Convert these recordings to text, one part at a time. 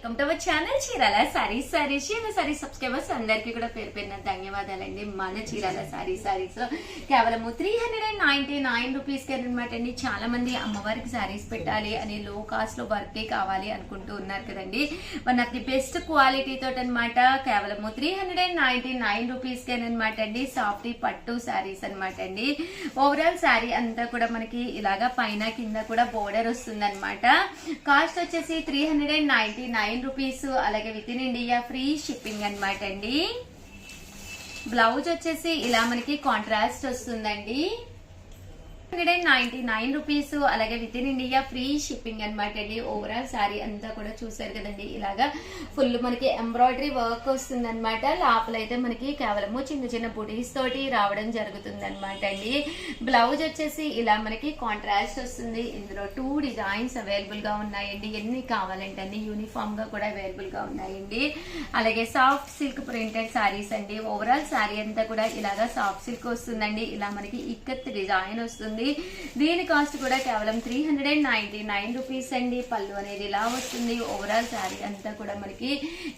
Welcome to our channel Chirala saris. Saris subscribers అందరికీ కూడా పేరు పేరున ధన్యవాదాలండి. మన చీరాల సారీస్ లో కేవలం 399 రూపీస్ కి అనమాట అండి. చాలా మంది అమ్మవారికి సారీస్ పెట్టాలి అని లో కాస్ట్ లో వర్కే కావాలి అనుకుంటూ ఉన్నారు కదండి. One of the best quality తోటి అనమాట కేవలం 399 రూపీస్ కి అనమాట అండి. సాఫ్ట్ పట్టు సారీస్ అనమాట అండి. ఓవరాల్ సారీ అంతా కూడా మనకి ఇలాగా పైన కింద కూడా బోర్డర్ వస్తుంది అనమాట. కాస్ట్ వచ్చేసి 399 రూపీస్. అలాగే within India free shipping అనమాట అండి. బ్లౌజ్ వచ్చేసి ఇలా మనకి కాంట్రాస్ట్ వస్తుందండి. 399 రూపీస్. అలాగే within India free shipping అనమాట అండి. ఓవరాల్ సారీ అంతా కూడా చూసారు కదండి. ఇలాగా ఫుల్ మనకి ఎంబ్రాయిడరీ వర్క్ వస్తుంది అనమాట. లోపల అయితే మనకి కేవలము చిన్న చిన్న బుటీస్ తోటి రావడం జరుగుతుంది అనమాట అండి. బ్లౌజ్ వచ్చేసి ఇలా మనకి కాంట్రాస్ట్ వస్తుంది. ఇందులో 2 డిజైన్స్ అవైలబుల్ గా ఉన్నాయండి. ఎన్ని కావాలంటే అన్ని యూనిఫామ్ గా కూడా అవైలబుల్ గా ఉన్నాయండి. అలాగే సాఫ్ట్ సిల్క్ ప్రింటెడ్ సారీస్ అండి. ఓవరాల్ సారీ అంతా కూడా ఇలాగా సాఫ్ట్ సిల్క్ వస్తుందండి. ఇలా మనకి ఇక్కత్ డిజైన్ వస్తుంది. దీని కాస్ట్ కూడా కేవలం 399 రూపీస్ అండి. పళ్ళు అనేది ఇలా వస్తుంది. ఓవరాల్ శారీ అంతా కూడా మనకి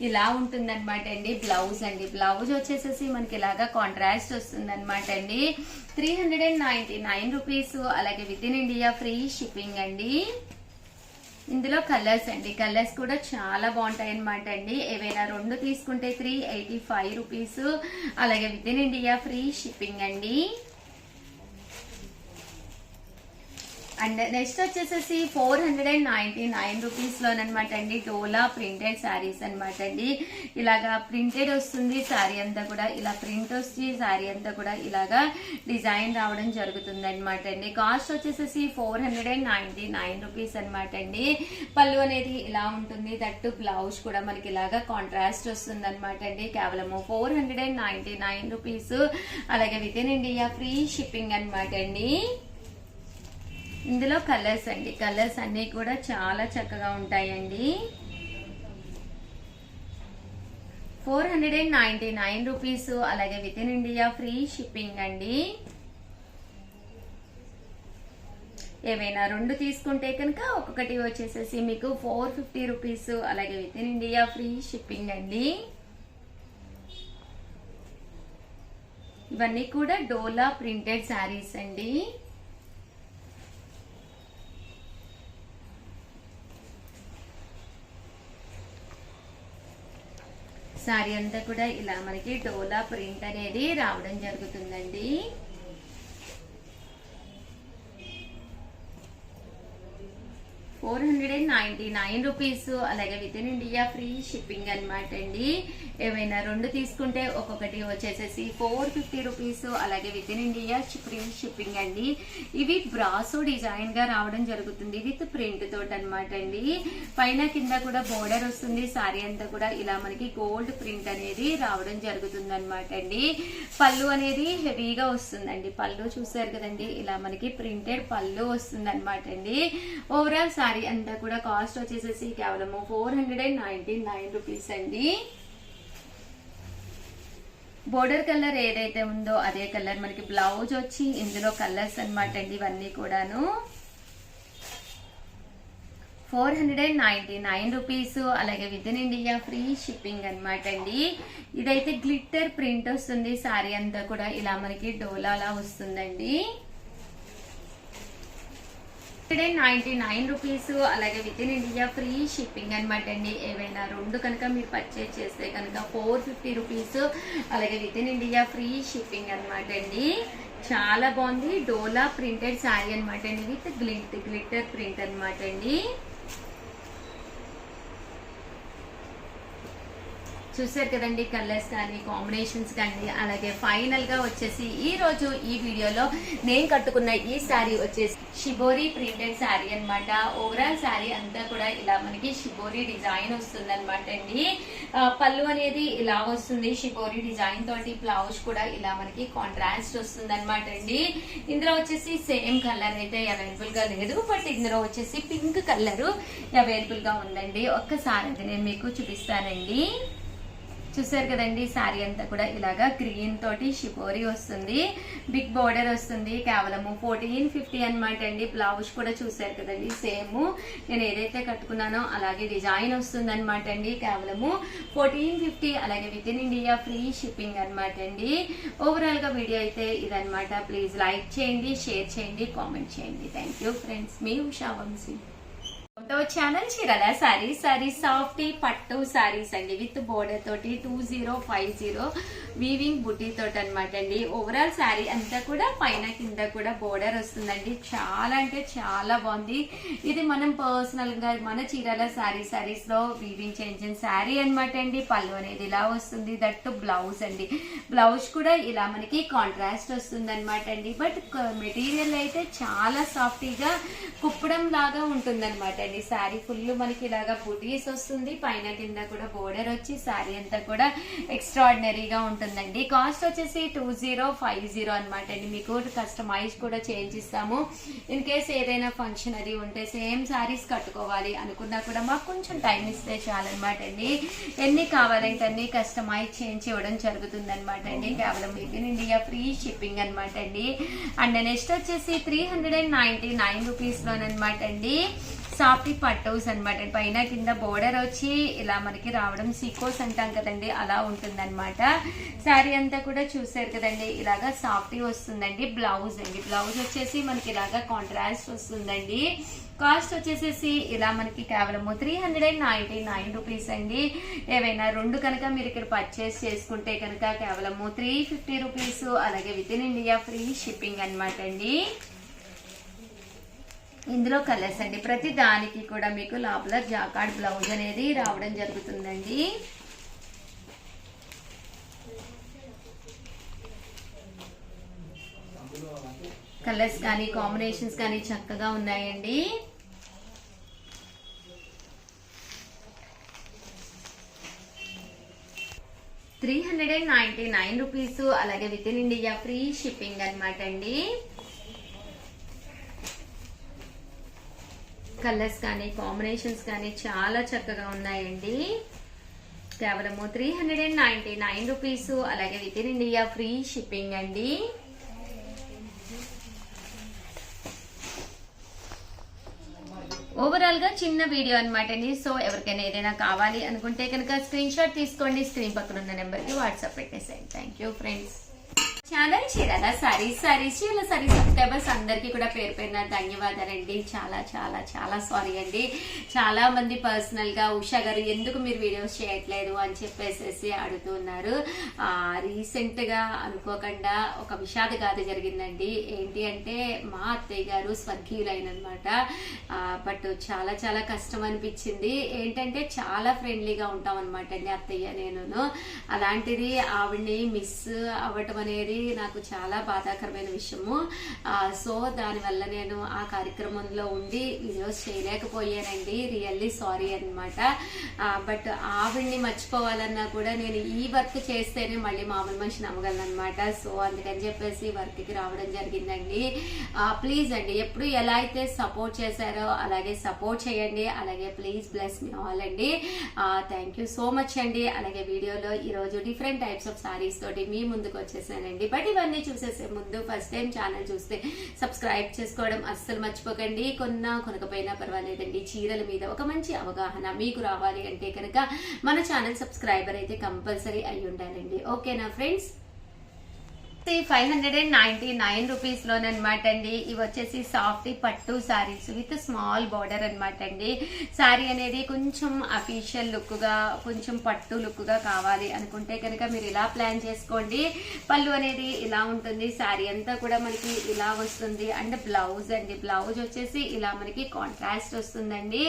ఇలా ఉంటుంది అనమాట అండి. బ్లౌజ్ అండి, బ్లౌజ్ వచ్చేసేసి మనకి ఇలాగా కాంట్రాస్ట్ వస్తుంది అనమాట అండి. 399 రూపీస్. అలాగే within India free shipping అండి. ఇందులో కలర్స్ అండి, కలర్స్ కూడా చాలా బాగుంటాయి అనమాట అండి. ఏవైనా 2 తీసుకుంటే 385 రూపీస్. అలాగే within India free shipping అండి. అండ్ నెక్స్ట్ వచ్చేసేసి 499 రూపీస్ లోనమాట అండి. డోలా ప్రింటెడ్ శారీస్ అనమాట అండి. ఇలాగా ప్రింటెడ్ వస్తుంది శారీ అంతా కూడా. ఇలా ప్రింట్ వస్తుంది శారీ అంతా కూడా ఇలాగా డిజైన్ రావడం జరుగుతుంది అనమాట అండి. కాస్ట్ వచ్చేసేసి 499 రూపీస్ అనమాట అండి. పళ్ళు అనేది ఇలా ఉంటుంది. దట్టు బ్లౌజ్ కూడా మనకి ఇలాగా కాంట్రాస్ట్ వస్తుంది అనమాట అండి. కేవలము 499 రూపీస్. అలాగే within India free shipping అనమాట అండి. ఇందులో కలర్స్ అండి, కలర్స్ అన్ని కూడా చాలా చక్కగా ఉంటాయండి. 499 రూపీస్. అలాగే within India free shipping అండి. ఏవైనా 2 తీసుకుంటే కనుక ఒక్కొక్కటి వచ్చేసేసి మీకు 450 రూపీస్. అలాగే within India free shipping అండి. ఇవన్నీ కూడా డోలా ప్రింటెడ్ శారీస్ అండి. సారీ అంతా కూడా ఇలా మనకి డోలా ప్రింట్ అనేది రావడం జరుగుతుందండి. $499 రూపీస్. అలాగే within India free shipping అనమాట అండి. ఏవైనా 2 తీసుకుంటే ఒక్కొక్కటి వచ్చేసేసి 450 రూపీస్. అలాగే within India free shipping అండి. ఇవి బ్రాసో డిజైన్ గా రావడం జరుగుతుంది విత్ ప్రింట్ తోటి అనమాట అండి. పైన కింద కూడా బోర్డర్ వస్తుంది. సారీ అంతా కూడా ఇలా మనకి గోల్డ్ ప్రింట్ అనేది రావడం జరుగుతుంది అనమాట అండి. పళ్ళు అనేది హెవీగా వస్తుందండి. పళ్ళు చూసారు కదండి. ఇలా మనకి ప్రింటెడ్ పళ్ళు వస్తుంది అనమాట అండి. ఓవరాల్ సారీ అంతా కూడా కాస్ట్ వచ్చేసేసి కేవలము 499 రూపీస్ అండి. బోర్డర్ కలర్ ఏదైతే ఉందో అదే కలర్ మనకి బ్లౌజ్ వచ్చి ఇందులో కలర్స్ అనమాట అండి. ఇవన్నీ కూడాను 499 రూపీస్. అలాగే within India free shipping అనమాట అండి. ఇదైతే గ్లిట్టర్ ప్రింట్ వస్తుంది. సారీ అంతా కూడా ఇలా మనకి డోలాలా వస్తుందండి. 499 రూపీస్. అలాగే within India free shipping అనమాట అండి. ఏవైనా 2 కనుక మీరు పర్చేజ్ చేస్తే కనుక 450 రూపీస్. అలాగే within India free shipping అనమాట అండి. చాలా బాగుంది. డోలా ప్రింటెడ్ శారీ అనమాట అండి విత్ గ్లిట్టర్ ప్రింట్ అనమాట అండి. చూసారు కదండి. కలర్స్ కానీ కాంబినేషన్స్ కానీ. అలాగే ఫైనల్ గా వచ్చేసి ఈ రోజు ఈ వీడియోలో నేను కట్టుకున్న ఈ శారీ వచ్చేసి షిబోరి ప్రింటెడ్ శారీ అనమాట. ఓవరాల్ శారీ అంతా కూడా ఇలా మనకి షిబోరి డిజైన్ వస్తుంది అనమాట అండి. పళ్ళు అనేది ఇలా వస్తుంది షిబోరి డిజైన్ తోటి. బ్లౌజ్ కూడా ఇలా మనకి కాంట్రాస్ట్ వస్తుంది అనమాట అండి. ఇందులో వచ్చేసి సేమ్ కలర్ అయితే అవైలబుల్ గా లేదు. బట్ ఇందులో వచ్చేసి పింక్ కలర్ అవైలబుల్ గా ఉందండి. ఒక్కసారి అయితే నేను మీకు చూపిస్తానండి. చూసారు కదండి శారీ అంతా కూడా ఇలాగా గ్రీన్ తోటి షిపోరీ వస్తుంది, బిగ్ బోర్డర్ వస్తుంది, కేవలము 1450 అనమాట అండి. బ్లౌజ్ కూడా చూసారు కదండి సేమ్ నేను ఏదైతే కట్టుకున్నానో అలాగే డిజైన్ వస్తుంది అనమాట అండి. కేవలము 1450, అలాగే within India free shipping అనమాట అండి. ఓవరాల్ గా వీడియో అయితే ఇదనమాట. ప్లీజ్ లైక్ చేయండి, షేర్ చేయండి, కామెంట్ చేయండి. థ్యాంక్ యూ ఫ్రెండ్స్, మీ ఉషా వంశీ. ఛానల్ చీరాల సారీ సాఫ్ట్ పట్టు సారీస్ అండి విత్ బోర్డర్ తోటి 2050 వీవింగ్ బుటీ తోటి అనమాట అండి. ఓవరాల్ శారీ అంతా కూడా పైన కింద కూడా బోర్డర్ వస్తుందండి. చాలా అంటే చాలా బాగుంది. ఇది మనం పర్సనల్ గా మన చీరాల సారీస్ లో వీవింగ్ చేయించిన శారీ అనమాట అండి. పళ్ళు అనేది ఇలా వస్తుంది, దట్టు బ్లౌజ్ అండి. బ్లౌజ్ కూడా ఇలా మనకి కాంట్రాస్ట్ వస్తుంది అనమాట అండి. బట్ మెటీరియల్ అయితే చాలా సాఫ్టీగా కుప్పడం లాగా ఉంటుంది అనమాట అండి. శారీ ఫుల్ మనకి ఇలాగా బుటీస్ వస్తుంది, పైన కింద కూడా బోర్డర్ వచ్చి శారీ అంతా కూడా ఎక్స్ట్రాడినరీగా ఉంటుందండి. కాస్ట్ వచ్చేసి 2050 అనమాట అండి. మీకు కస్టమైజ్ కూడా చేయించిస్తాము. ఇన్ కేస్ ఏదైనా ఫంక్షన్ అది ఉంటే సేమ్ శారీస్ కట్టుకోవాలి అనుకున్నా కూడా మాకు కొంచెం టైం ఇస్తే చాలన్నమాట అండి. ఎన్ని కావాలంటే అన్ని కస్టమైజ్ చేయించి ఇవ్వడం జరుగుతుంది అనమాట అండి. కేవలం with in India free shipping అనమాట అండి. అండ్ నెక్స్ట్ వచ్చేసి 399 రూపీస్ లోనమాట అండి. సాఫ్ట్ పట్టోస్ అనమాట. పైన కింద బోర్డర్ వచ్చి ఇలా మనకి రావడం సీకోస్ అంటాం కదండి, అలా ఉంటుంది అనమాట. శారీ అంతా కూడా చూసారు కదండి ఇలాగా సాఫ్టీ వస్తుందండి. బ్లౌజ్ అండి, బ్లౌజ్ వచ్చేసి మనకి ఇలాగా కాంట్రాస్ట్ వస్తుందండి. కాస్ట్ వచ్చేసేసి ఇలా మనకి కేవలము 399 రూపీస్ అండి. ఏవైనా రెండు కనుక మీరు ఇక్కడ పర్చేస్ చేసుకుంటే కనుక కేవలము 350 రూపీస్, అలాగే within India free shipping అనమాట అండి. ఇందులో కలర్స్ అండి, ప్రతి దానికి కూడా మీకు లోపల జాకార్డ్ బ్లౌజ్ అనేది రావడం జరుగుతుందండి. కలర్స్ కానీ కాంబినేషన్స్ కానీ చక్కగా ఉన్నాయండి. ₹399, అలాగే within India free shipping అనమాట అండి. కలర్స్ కానీ కాంబినేషన్స్ కానీ చాలా చక్కగా ఉన్నాయండి. కేవలము 399 రూపీస్, అలాగే within India free shipping అండి. ఓవరాల్ గా చిన్న వీడియో అనమాట అండి. సో ఎవరికైనా ఏదైనా కావాలి అనుకుంటే కనుక స్క్రీన్ షాట్ తీసుకోండి, స్క్రీన్ పక్కన ఉన్న నెంబర్ కి వాట్సాప్ పెట్టేసేయండి. Thank you friends. Channel Chirala saris subscribers అందరికీ కూడా పేరు పేరున ధన్యవాదాలండి. చాలా చాలా చాలా సారీ అండి. చాలా మంది పర్సనల్ గా ఉషా గారు ఎందుకు మీరు వీడియోస్ చేయట్లేదు అని చెప్పేసి అడుగుతున్నారు. రీసెంట్ గా అనుకోకుండా ఒక విషాద గాథ జరిగిందండి. ఏంటి అంటే మా అత్తయ్య గారు స్వర్గీయులైనమాట. బట్ చాలా చాలా కష్టం అనిపించింది. ఏంటంటే చాలా ఫ్రెండ్లీగా ఉంటాం అనమాట అండి అత్తయ్య నేను. అలాంటిది ఆవిడ్ని మిస్ అవ్వటం అనేది నాకు చాలా బాధాకరమైన విషయము. సో దానివల్ల నేను ఆ కార్యక్రమంలో ఉండి వీడియోస్ చేయలేకపోయానండి. రియల్లీ సారీ అనమాట. బట్ ఆవిడ్ని మర్చిపోవాలన్నా కూడా నేను ఈ వర్క్ చేస్తేనే మళ్ళీ మామూలు మనిషి నమ్మగలను అనమాట. సో అందుకని చెప్పేసి వర్క్ కి రావడం జరిగిందండి. ప్లీజ్ అండి ఎప్పుడు ఎలా అయితే సపోర్ట్ చేశారో అలాగే సపోర్ట్ చేయండి. అలాగే ప్లీజ్ బ్లెస్ మీ ఆల్ అండి. థ్యాంక్ యూ సో మచ్ అండి. అలాగే వీడియోలో ఈరోజు డిఫరెంట్ టైప్స్ ఆఫ్ సారీస్ తోటి మీ ముందుకు వచ్చేసానండి. బట్ ఇవన్నీ చూసేసే ముందు ఫస్ట్ టైం ఛానల్ చూస్తే సబ్స్క్రైబ్ చేసుకోవడం అస్సలు మర్చిపోకండి. కొనకపోయినా పర్వాలేదండి. చీరల మీద ఒక మంచి అవగాహన మీకు రావాలి అంటే కనుక మన ఛానల్ సబ్స్క్రైబర్ అయితే కంపల్సరీ అయి ఉండాలండి. ఓకేనా ఫ్రెండ్స్? 599 రూపీస్ లోనమాట అండి. ఇవి వచ్చేసి సాఫ్ట్ పట్టు సారీస్ విత్ స్మాల్ బార్డర్ అనమాట అండి. సారీ అనేది కొంచెం అఫీషియల్ లుక్ గా, కొంచెం పట్టు లుక్ గా కావాలి అనుకుంటే కనుక మీరు ఇలా ప్లాన్ చేసుకోండి. పళ్ళు అనేది ఇలా ఉంటుంది, సారీ అంతా కూడా మనకి ఇలా వస్తుంది. అండ్ బ్లౌజ్ అండి, బ్లౌజ్ వచ్చేసి ఇలా మనకి కాంట్రాస్ట్ వస్తుందండి.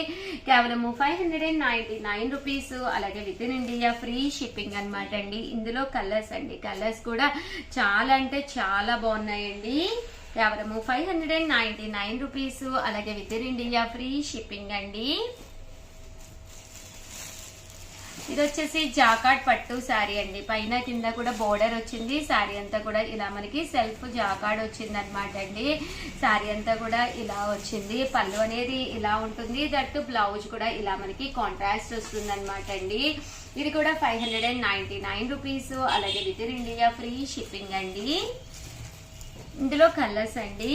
కేవలము 599 రూపీస్, అలాగే within India free shipping అనమాట అండి. ఇందులో కలర్స్ అండి, కలర్స్ కూడా చాలా అంటే చాలా బాగున్నాయండి. కేవలము 599 రూపీస్, అలాగే within India free shipping అండి. ఇది వచ్చేసి జాకాట్ పట్టు శారీ అండి. పైన కింద కూడా బోర్డర్ వచ్చింది. శారీ అంతా కూడా ఇలా మనకి సెల్ఫ్ జాకాడ్ వచ్చింది అనమాట అండి. శారీ అంతా కూడా ఇలా వచ్చింది. పళ్ళు అనేది ఇలా ఉంటుంది. దట్టు బ్లౌజ్ కూడా ఇలా మనకి కాంట్రాస్ట్ వస్తుంది అనమాట అండి. ఇది కూడా 599 రూపీస్. అలాగే within India free shipping అండి. ఇందులో కలర్స్ అండి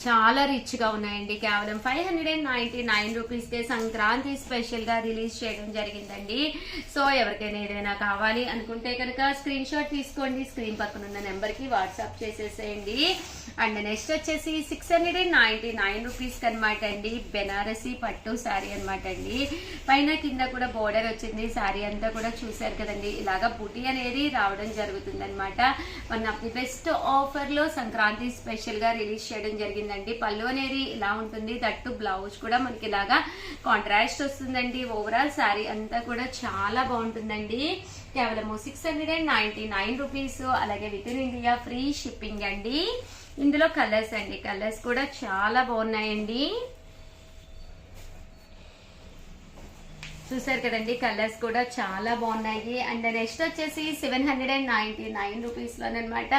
చాలా రిచ్ గా ఉన్నాయండి. కేవలం 599 రూపీస్ కే సంక్రాంతి స్పెషల్ గా రిలీజ్ చేయడం జరిగిందండి. సో ఎవరికైనా ఏదైనా కావాలి అనుకుంటే కనుక స్క్రీన్ షాట్ తీసుకోండి. స్క్రీన్ పక్కన ఉన్న నెంబర్ కి వాట్సాప్ చేసేసేయండి. అండ్ నెక్స్ట్ వచ్చేసి 699 రూపీస్ అనమాట అండి. బెనారసీ పట్టు శారీ అనమాట అండి. పైన కింద కూడా బోర్డర్ వచ్చింది. శారీ అంతా కూడా చూసారు కదండి. ఇలాగా బుటీ అనేది రావడం జరుగుతుంది అనమాట. మన బెస్ట్ ఆఫర్ లో సంక్రాంతి స్పెషల్ గా రిలీజ్ చేయడం జరిగింది. పళ్ళు అనేది ఇలా ఉంటుంది. దట్టు బ్లౌజ్ కూడా మనకి ఇలాగా కాంట్రాస్ట్ వస్తుందండి. ఓవరాల్ శారీ అంతా కూడా చాలా బాగుంటుందండి. కేవలము 699 రూపీస్. అలాగే within India free shipping అండి. ఇందులో కలర్స్ అండి. కలర్స్ కూడా చాలా బాగున్నాయండి. చూసారు కదండి. కలర్స్ కూడా చాలా బాగున్నాయి. అండ్ నెక్స్ట్ వచ్చేసి 799 రూపీస్ లోనమాట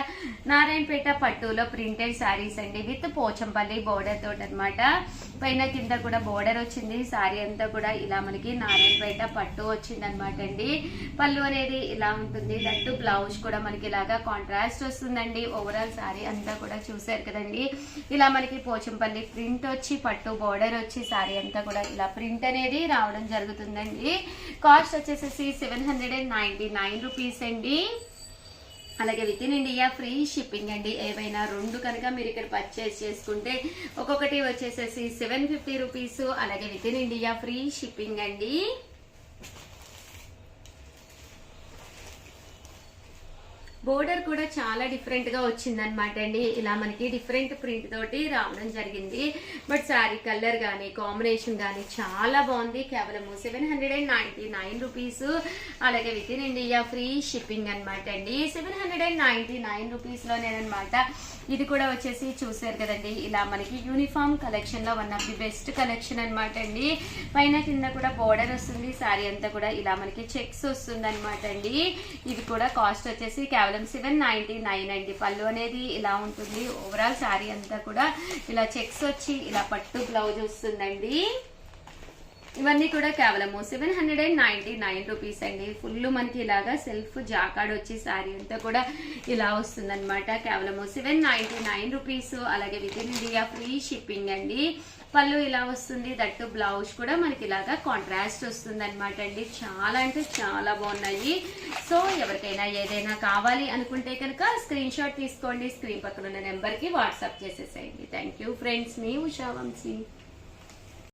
నారాయణపేట పట్టులో ప్రింటెడ్ శారీస్ అండి. విత్ పోచంపల్లి బోర్డర్ తోటి అనమాట. పైన కింద కూడా బోర్డర్ వచ్చింది. శారీ అంతా కూడా ఇలా మనకి నారాయణపేట పట్టు వచ్చింది అనమాట అండి. పళ్ళు అనేది ఇలా ఉంటుంది. దట్టు బ్లౌజ్ కూడా మనకి ఇలాగా కాంట్రాస్ట్ వస్తుందండి. ఓవరాల్ శారీ అంతా కూడా చూసారు కదండి. ఇలా మనకి పోచంపల్లి ప్రింట్ వచ్చి పట్టు బోర్డర్ వచ్చి శారీ అంతా కూడా ఇలా ప్రింట్ అనేది రావడం జరుగుతుంది. కాస్ట్ వచ్చేసి 799 రూపీస్ అండి. అలాగే within India free shipping అండి. ఏవైనా రెండు కనుక మీరు ఇక్కడ పర్చేస్ చేసుకుంటే ఒక్కొక్కటి వచ్చేసేసి 750 రూపీస్. అలాగే within India free shipping అండి. బోర్డర్ కూడా చాలా డిఫరెంట్ గా వచ్చింది అనమాట అండి. ఇలా మనకి డిఫరెంట్ ప్రింట్ తోటి రావడం జరిగింది. బట్ శారీ కలర్ గానీ కాంబినేషన్ గానీ చాలా బాగుంది. కేవలం 799 రూపీస్. అలాగే within India free shipping అనమాట అండి. 799 రూపీస్ లోనేనమాట. ఇది కూడా వచ్చేసి చూసారు కదండి. ఇలా మనకి యూనిఫామ్ కలెక్షన్ లో one of the best collection అనమాట అండి. పైన కింద కూడా బోర్డర్ వస్తుంది. శారీ అంతా కూడా ఇలా మనకి చెక్స్ వస్తుంది అనమాట అండి. ఇది కూడా కాస్ట్ వచ్చేసి కేవలం 799 అండి. పళ్ళు అనేది ఇలా ఉంటుంది. ఓవరాల్ శారీ అంతా కూడా ఇలా చెక్స్ వచ్చి ఇలా పట్టు బ్లౌజ్ వస్తుందండి. ఇవన్నీ కూడా కేవలము 799 రూపీస్ అండి. ఫుల్ మనకి ఇలాగా సెల్ఫ్ జాకాడ్ వచ్చి శారీ అంతా కూడా ఇలా వస్తుంది అనమాట. కేవలము 799 రూపీస్. అలాగే within India free shipping అండి. పళ్ళు ఇలా వస్తుంది. దట్టు బ్లౌజ్ కూడా మనకి ఇలాగా కాంట్రాస్ట్ వస్తుంది అనమాట అండి. చాలా అంటే చాలా బాగున్నాయి. సో ఎవరికైనా ఏదైనా కావాలి అనుకుంటే కనుక స్క్రీన్ షాట్ తీసుకోండి. స్క్రీన్ పక్కన ఉన్న నెంబర్ కి వాట్సాప్ చేసేసేయండి. Thank you friends. మీ ఉషా వంశీ.